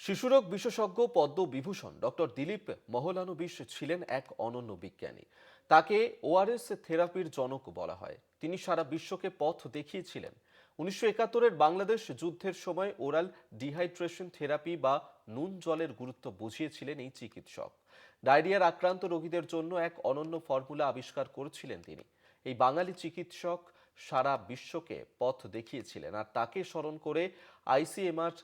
শিশুরোগ বিশেষজ্ঞ পদ্মবিভূষণ ডক্টর দিলীপ মহলানবিশ ছিলেন এক অনন্য বিজ্ঞানী। তাকে ওআরএস থেরাপির জনক বলা হয়। তিনি সারা বিশ্বকে পথ দেখিয়েছিলেন। 1971-এর বাংলাদেশ যুদ্ধের সময় ওরাল ডিহাইড্রেশন থেরাপি বা নুন জলের গুরুত্ব বুঝিয়েছিলেন এই চিকিৎসক। ডায়রিয়ার আক্রান্ত রোগীদের জন্য এক অনন্য ফর্মুলা আবিষ্কার করেছিলেন তিনি। এই বাঙালি চিকিৎসক সারা বিশ্বকে পথ দেখিয়েছিলেন, আর তাকে স্মরণ করে আইসিএমআর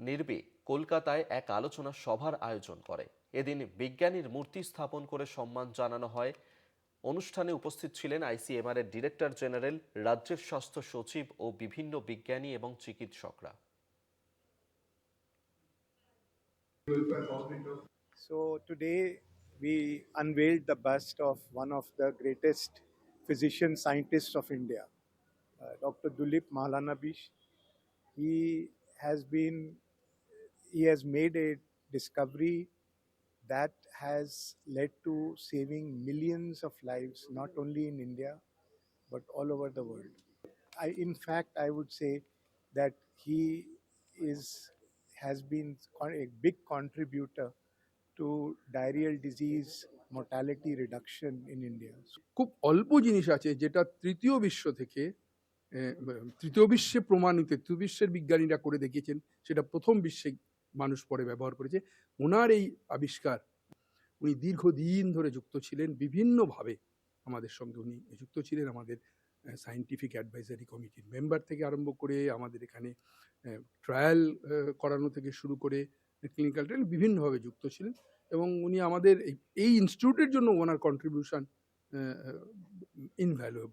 নির্বে কলকাতায় এক আলোচনা সভার আয়োজন করে। এদিন বিজ্ঞানীর মূর্তি স্থাপন করে সম্মান জানানো হয়। অনুষ্ঠানে উপস্থিত ছিলেন আইসিএমআর এর ডিরেক্টর জেনারেল, রাজ্যের স্বাস্থ্য সচিব ও বিভিন্ন বিজ্ঞানী এবং চিকিৎসকরা। So today we unveiled the bust of one of the greatest physician scientists of India, Dr. Dulip Mahalanabish. He has been he has made a discovery that has led to saving millions of lives, not only in India but all over the world. In fact, I would say that he is has been a big contributor to diarrheal disease mortality reduction in India. খুব অল্প জিনিস আছে যেটা তৃতীয় বিশ্ব থেকে তৃতীয় বিশ্বে প্রমাণিত, তৃতীয় বিশ্বের বিজ্ঞানীরা করে দেখিয়েছেন, সেটা প্রথম বিশ্বে মানুষ পরে ব্যবহার করেছে। ওনার এই আবিষ্কার, উনি দীর্ঘদিন ধরে যুক্ত ছিলেন বিভিন্নভাবে আমাদের সঙ্গে। উনি যুক্ত ছিলেন আমাদের সায়েন্টিফিক অ্যাডভাইজারি কমিটির মেম্বার থেকে আরম্ভ করে আমাদের এখানে ট্রায়াল করানো থেকে শুরু করে ক্লিনিক্যাল ট্রায়াল বিভিন্নভাবে যুক্ত ছিলেন। এবং উনি আমাদের এই ইনস্টিটিউটের জন্য ওনার কন্ট্রিবিউশন ইনভ্যালুয়েবল।